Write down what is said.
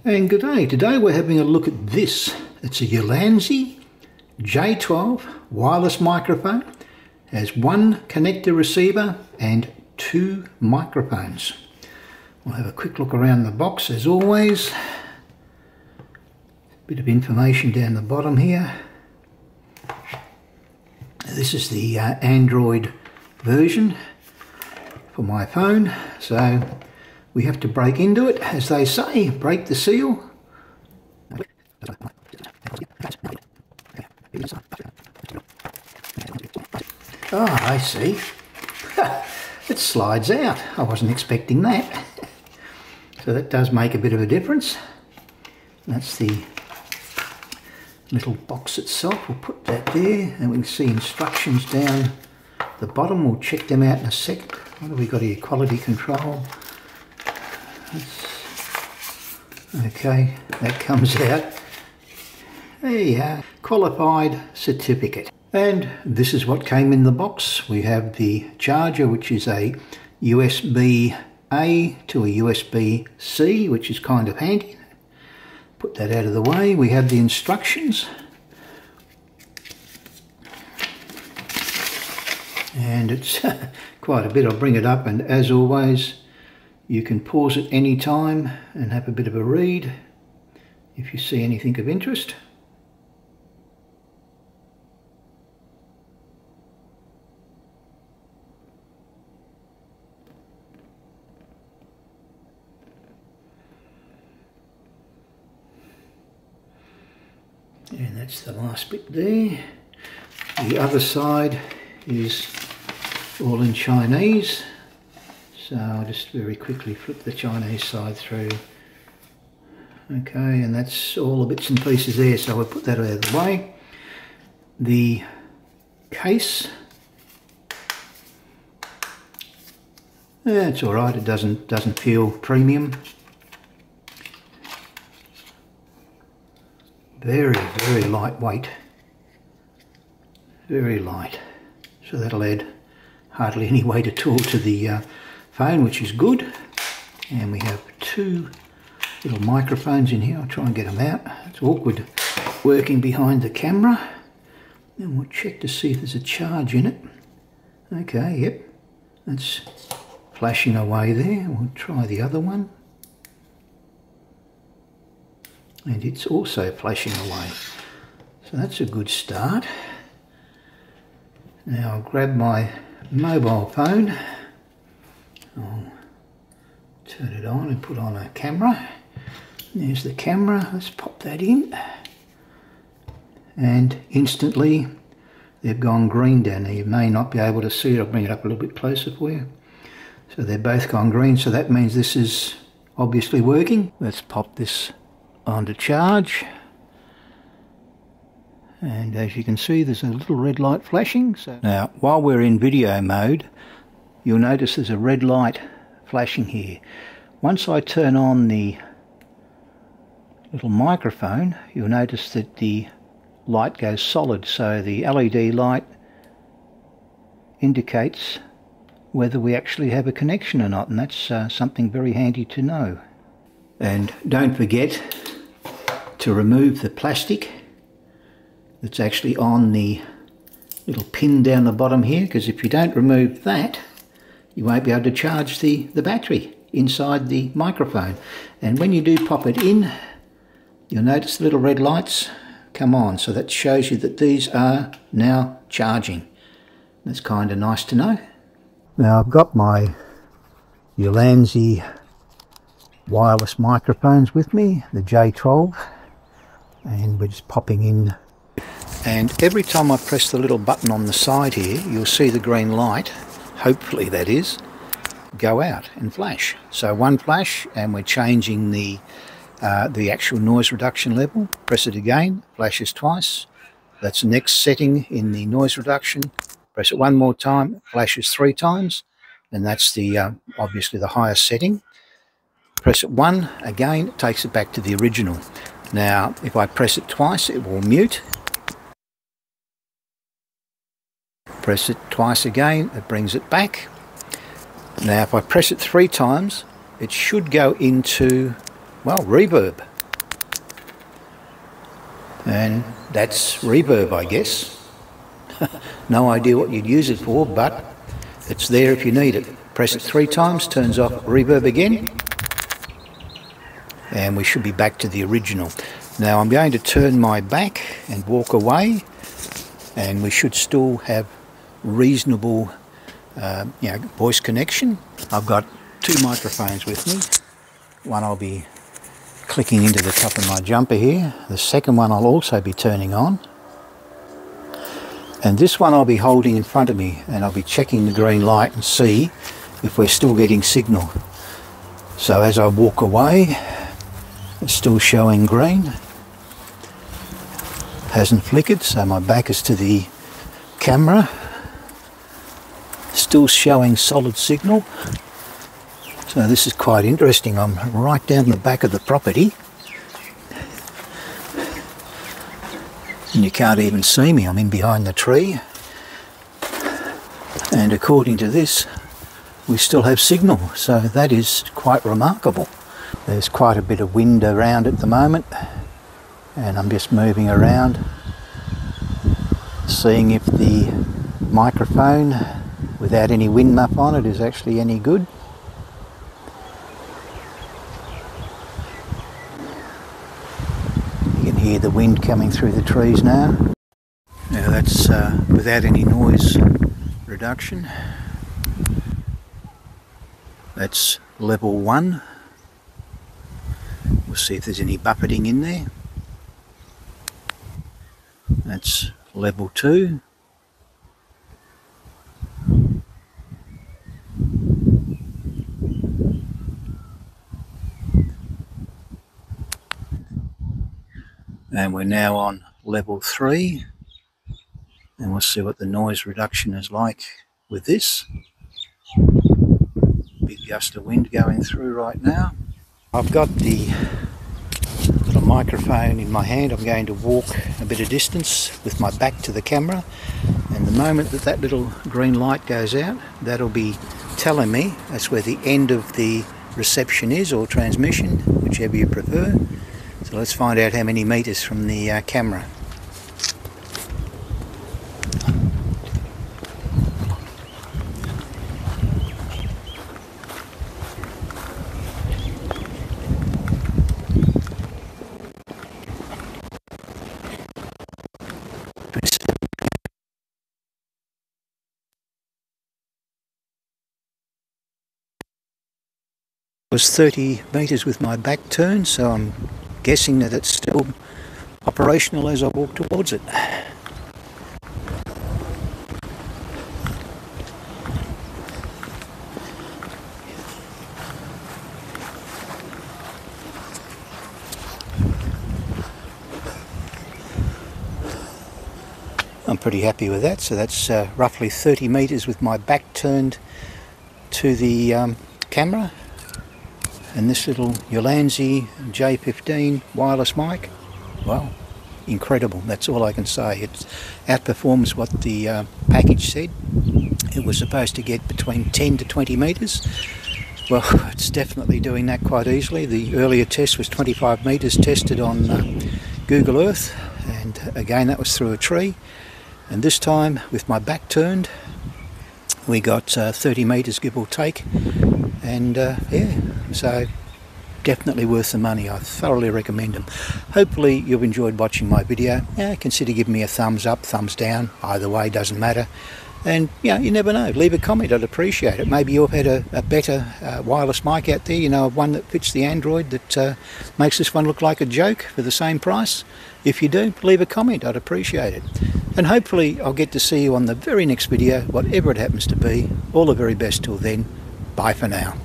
And good day. Today we're having a look at this. It's a Ulanzi J12 wireless microphone. Has one connector receiver and two microphones. We'll have a quick look around the box as always. Bit of information down the bottom here. This is the Android version for my phone, so we have to break into it, as they say, break the seal. Oh, I see. It slides out. I wasn't expecting that. So that does make a bit of a difference. That's the little box itself. We'll put that there, and we can see instructions down the bottom. We'll check them out in a second. What have we got here? Quality control. Okay, that comes out. There you are, qualified certificate. And this is what came in the box. We have the charger, which is a USB-A to a USB-C, which is kind of handy. Put that out of the way. We have the instructions. And it's quite a bit. I'll bring it up, and as always, you can pause at any time and have a bit of a read if you see anything of interest. And that's the last bit there. The other side is all in Chinese. So I'll just very quickly flip the Chinese side through. Okay, and that's all the bits and pieces there, so we'll put that out of the way. The case, yeah, it's alright, it doesn't feel premium. Very, very lightweight. Very light. So that'll add hardly any weight at all to the phone, which is good. And we have two little microphones in here. I'll try and get them out. It's awkward working behind the camera. And we'll check to see if there's a charge in it. Okay, yep, that's flashing away there. We'll try the other one. And it's also flashing away. So that's a good start. Now I'll grab my mobile phone. I'll turn it on and put on a camera. There's the camera. Let's pop that in. And instantly they've gone green down there. You may not be able to see it. I'll bring it up a little bit closer for you. So they've both gone green, so that means this is obviously working. Let's pop this onto charge. And as you can see, there's a little red light flashing. So now, while we're in video mode, you'll notice there's a red light flashing here. Once I turn on the little microphone, you'll notice that the light goes solid, so the LED light indicates whether we actually have a connection or not, and that's something very handy to know. And don't forget to remove the plastic that's actually on the little pin down the bottom here, because if you don't remove that, you won't be able to charge the battery inside the microphone. And when you do pop it in, you'll notice the little red lights come on, so that shows you that these are now charging. That's kind of nice to know. Now I've got my Ulanzi wireless microphones with me, the J12, and we're just popping in. And every time I press the little button on the side here, you'll see the green light, hopefully that is, go out and flash. So one flash, and we're changing the actual noise reduction level. Press it again, flashes twice. That's the next setting in the noise reduction. Press it one more time, flashes 3 times, and that's the obviously the highest setting. Press it one again, it takes it back to the original. Now if I press it twice, it will mute. Press it twice again, it brings it back. Now if I press it 3 times, it should go into, well, reverb. And that's reverb, I guess. No idea what you'd use it for, but it's there if you need it. Press it 3 times, turns off reverb again, and we should be back to the original. Now I'm going to turn my back and walk away, and we should still have reasonable voice connection. I've got 2 microphones with me. One I'll be clicking into the top of my jumper here. The second one I'll also be turning on. And this one I'll be holding in front of me, and I'll be checking the green light and see if we're still getting signal. So as I walk away, it's still showing green. Hasn't flickered, so my back is to the camera. Still showing solid signal. So this is quite interesting. I'm right down the back of the property. And you can't even see me, I'm in behind the tree. And according to this, we still have signal, so that is quite remarkable. There's quite a bit of wind around at the moment, and I'm just moving around, seeing if the microphone, without any wind muff on it, is actually any good. Hear the wind coming through the trees now. Now that's without any noise reduction. That's level 1. We'll see if there's any buffeting in there. That's level 2. And we're now on level 3, and we'll see what the noise reduction is like with this. Big gust of wind going through right now. I've got the little microphone in my hand. I'm going to walk a bit of distance with my back to the camera, and the moment that that little green light goes out, that'll be telling me that's where the end of the reception is, or transmission, whichever you prefer. So let's find out how many meters from the camera. It was 30 meters with my back turned, so I'm guessing that it's still operational as I walk towards it. I'm pretty happy with that, so that's roughly 30 meters with my back turned to the camera. And this little Ulanzi J12 wireless mic, well, incredible, that's all I can say. It outperforms what the package said. It was supposed to get between 10 to 20 meters. Well, it's definitely doing that quite easily. The earlier test was 25 meters tested on Google Earth, and again that was through a tree. And this time, with my back turned, we got 30 meters give or take. And yeah, so definitely worth the money. I thoroughly recommend them. Hopefully you've enjoyed watching my video. Consider giving me a thumbs up, thumbs down, either way, doesn't matter. And you never know, leave a comment, I'd appreciate it. Maybe you've had a better wireless mic out there, one that fits the Android that makes this one look like a joke for the same price. If you do, leave a comment, I'd appreciate it. And hopefully I'll get to see you on the very next video, whatever it happens to be. All the very best till then. Bye for now.